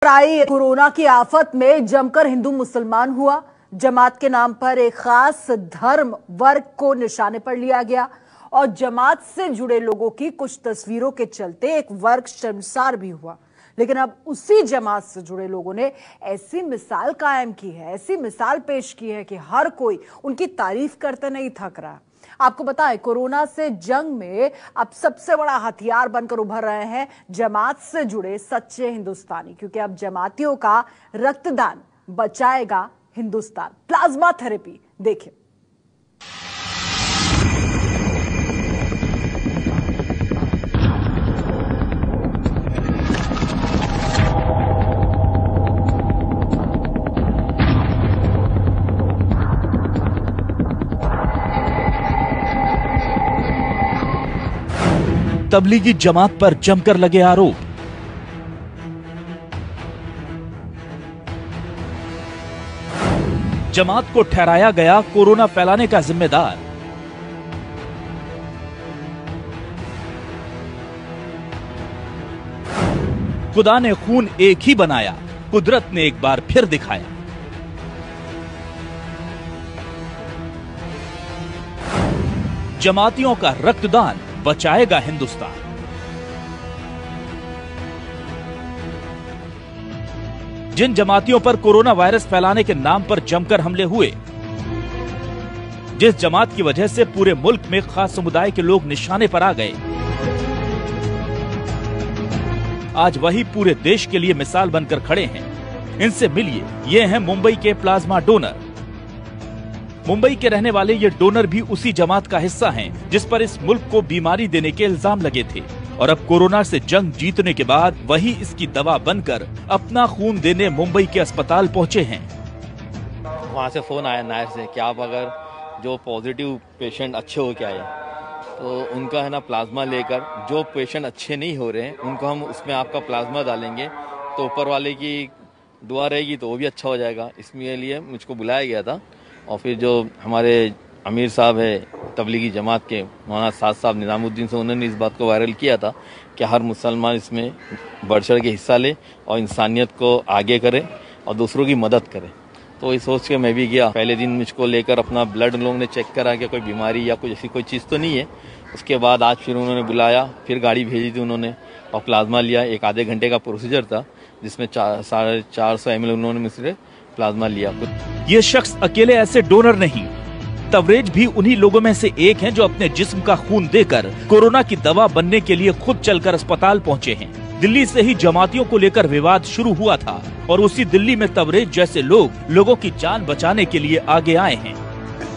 आई corona की आफत में जमकर हिंदू मुसलमान हुआ। जमात के नाम पर एक खास धर्म वर्ग को निशाने पर लिया गया और जमात से जुड़े लोगों की कुछ तस्वीरों के चलते एक वर्ग शर्मसार भी हुआ। लेकिन अब उसी जमात से जुड़े लोगों ने ऐसी मिसाल कायम की है, ऐसी मिसाल पेश की है कि हर कोई उनकी तारीफ करते नहीं थक रहा। आपको बताएं, कोरोना से जंग में अब सबसे बड़ा हथियार बनकर उभर रहे हैं जमात से जुड़े सच्चे हिंदुस्तानी, क्योंकि अब जमातियों का रक्तदान बचाएगा हिंदुस्तान। प्लाज्मा थेरेपी देखिए। तबलीगी जमात पर जमकर लगे आरोप। जमात को ठहराया गया कोरोना फैलाने का जिम्मेदार। खुदा ने खून एक ही बनाया, कुदरत ने एक बार फिर दिखाया। जमातियों का रक्तदान बचाएगा हिंदुस्तान। जिन जमातियों पर कोरोना वायरस फैलाने के नाम पर जमकर हमले हुए, जिस जमात की वजह से पूरे मुल्क में खास समुदाय के लोग निशाने पर आ गए, आज वही पूरे देश के लिए मिसाल बनकर खड़े हैं। इनसे मिलिए, ये हैं मुंबई के प्लाज्मा डोनर। मुंबई के रहने वाले ये डोनर भी उसी जमात का हिस्सा हैं जिस पर इस मुल्क को बीमारी देने के इल्जाम लगे थे, और अब कोरोना से जंग जीतने के बाद वही इसकी दवा बनकर अपना खून देने मुंबई के अस्पताल पहुंचे हैं। वहाँ से फोन आया नायर से कि आप अगर जो पॉजिटिव पेशेंट अच्छे हो के आए तो उनका है ना प्लाज्मा लेकर, जो पेशेंट अच्छे नहीं हो रहे हैं उनको हम उसमें आपका प्लाज्मा डालेंगे तो ऊपर वाले की दुआ रहेगी तो वो भी अच्छा हो जाएगा। इसके लिए मुझको बुलाया गया था। और फिर जो हमारे अमीर साहब है तबलीगी जमात के, मौलाना साद साहब निजामुद्दीन से, उन्होंने इस बात को वायरल किया था कि हर मुसलमान इसमें बढ़ चढ़ के हिस्सा ले और इंसानियत को आगे करे और दूसरों की मदद करे। तो इस सोच के मैं भी गया। पहले दिन मुझको लेकर अपना ब्लड लोगों ने चेक करा कि कोई बीमारी या कुछ ऐसी कोई चीज़ तो नहीं है। उसके बाद आज फिर उन्होंने बुलाया, फिर गाड़ी भेजी थी उन्होंने और प्लाज्मा लिया। एक आधे घंटे का प्रोसीजर था जिसमें 450 ml उन्होंने मुझसे प्लाज्मा लिया। ये शख्स अकेले ऐसे डोनर नहीं, तवरेज भी उन्हीं लोगों में से एक हैं जो अपने जिस्म का खून देकर कोरोना की दवा बनने के लिए खुद चलकर अस्पताल पहुंचे हैं। दिल्ली से ही जमातियों को लेकर विवाद शुरू हुआ था और उसी दिल्ली में तवरेज जैसे लोग लोगों की जान बचाने के लिए आगे आए हैं।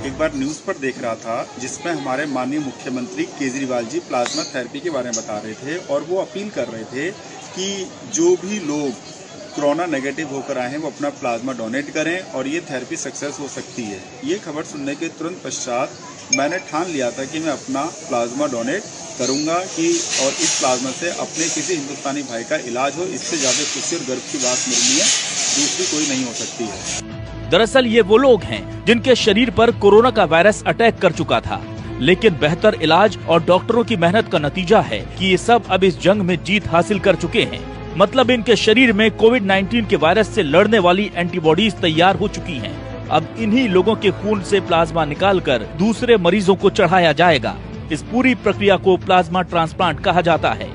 एक बार न्यूज पर देख रहा था जिसमें हमारे माननीय मुख्यमंत्री केजरीवाल जी प्लाज्मा थेरेपी के बारे में बता रहे थे और वो अपील कर रहे थे कि जो भी लोग कोरोना नेगेटिव होकर आए हैं वो अपना प्लाज्मा डोनेट करें और ये थेरेपी सक्सेस हो सकती है। ये खबर सुनने के तुरंत पश्चात मैंने ठान लिया था कि मैं अपना प्लाज्मा डोनेट करूंगा कि और इस प्लाज्मा से अपने किसी हिंदुस्तानी भाई का इलाज हो। इससे ज़्यादा खुशी और गर्व की बात मेरे लिए दूसरी कोई नहीं हो सकती है। दरअसल ये वो लोग हैं जिनके शरीर पर कोरोना का वायरस अटैक कर चुका था, लेकिन बेहतर इलाज और डॉक्टरों की मेहनत का नतीजा है कि ये सब अब इस जंग में जीत हासिल कर चुके हैं। मतलब इनके शरीर में कोविड-19 के वायरस से लड़ने वाली एंटीबॉडीज तैयार हो चुकी हैं। अब इन्हीं लोगों के खून से प्लाज्मा निकालकर दूसरे मरीजों को चढ़ाया जाएगा। इस पूरी प्रक्रिया को प्लाज्मा ट्रांसप्लांट कहा जाता है।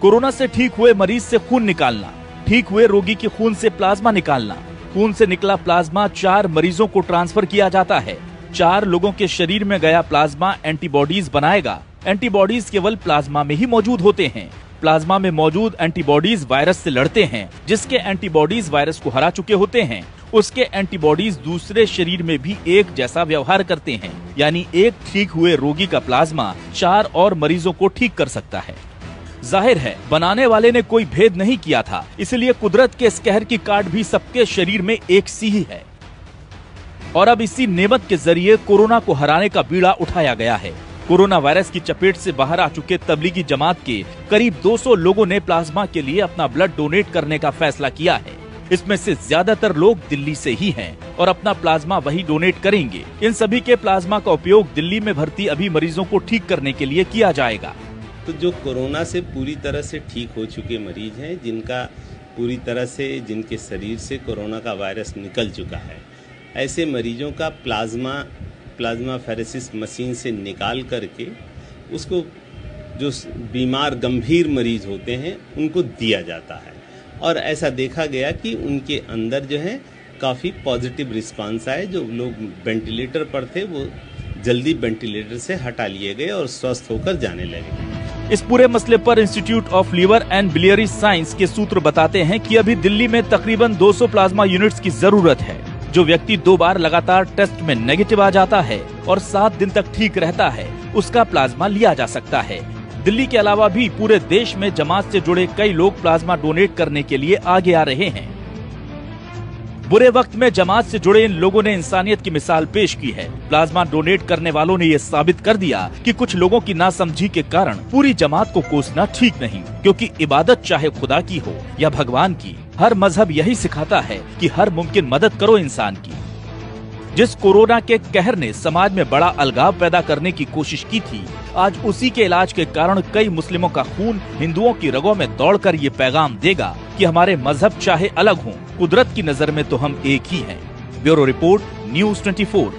कोरोना से ठीक हुए मरीज से खून निकालना, ठीक हुए रोगी के खून से प्लाज्मा निकालना, खून से निकला प्लाज्मा 4 मरीजों को ट्रांसफर किया जाता है। 4 लोगों के शरीर में गया प्लाज्मा एंटीबॉडीज बनाएगा। एंटीबॉडीज केवल प्लाज्मा में ही मौजूद होते हैं। प्लाज्मा में मौजूद एंटीबॉडीज वायरस से लड़ते हैं। जिसके एंटीबॉडीज वायरस को हरा चुके होते हैं, उसके एंटीबॉडीज दूसरे शरीर में भी एक जैसा व्यवहार करते हैं। यानी एक ठीक हुए रोगी का प्लाज्मा 4 और मरीजों को ठीक कर सकता है। जाहिर है बनाने वाले ने कोई भेद नहीं किया था, इसलिए कुदरत के इस कहर की काट भी सबके शरीर में एक सी ही है। और अब इसी नेमत के जरिए कोरोना को हराने का बीड़ा उठाया गया है। कोरोना वायरस की चपेट से बाहर आ चुके तबलीगी जमात के करीब 200 लोगों ने प्लाज्मा के लिए अपना ब्लड डोनेट करने का फैसला किया है। इसमें से ज्यादातर लोग दिल्ली से ही हैं और अपना प्लाज्मा वही डोनेट करेंगे। इन सभी के प्लाज्मा का उपयोग दिल्ली में भर्ती अभी मरीजों को ठीक करने के लिए किया जाएगा। तो जो कोरोना से पूरी तरह से ठीक हो चुके मरीज हैं, जिनका पूरी तरह से जिनके शरीर से कोरोना का वायरस निकल चुका है, ऐसे मरीजों का प्लाज्मा फेरेसिस मशीन से निकाल करके उसको जो बीमार गंभीर मरीज होते हैं उनको दिया जाता है। और ऐसा देखा गया कि उनके अंदर जो है काफ़ी पॉजिटिव रिस्पांस आए। जो लोग वेंटिलेटर पर थे वो जल्दी वेंटिलेटर से हटा लिए गए और स्वस्थ होकर जाने लगे। इस पूरे मसले पर institute of liver and biliary science के सूत्र बताते हैं कि अभी दिल्ली में तकरीबन 200 प्लाज्मा यूनिट्स की जरूरत है। जो व्यक्ति 2 बार लगातार टेस्ट में नेगेटिव आ जाता है और 7 दिन तक ठीक रहता है, उसका प्लाज्मा लिया जा सकता है। दिल्ली के अलावा भी पूरे देश में जमात से जुड़े कई लोग प्लाज्मा डोनेट करने के लिए आगे आ रहे हैं। बुरे वक्त में जमात से जुड़े इन लोगों ने इंसानियत की मिसाल पेश की है। प्लाज्मा डोनेट करने वालों ने ये साबित कर दिया कि कुछ लोगों की नासमझी के कारण पूरी जमात को कोसना ठीक नहीं, क्योंकि इबादत चाहे खुदा की हो या भगवान की, हर मजहब यही सिखाता है कि हर मुमकिन मदद करो इंसान की। जिस कोरोना के कहर ने समाज में बड़ा अलगाव पैदा करने की कोशिश की थी, आज उसी के इलाज के कारण कई मुस्लिमों का खून हिंदुओं की रगों में दौड़कर ये पैगाम देगा कि हमारे मजहब चाहे अलग हों, कुदरत की नजर में तो हम एक ही हैं। Bureau report, news 24।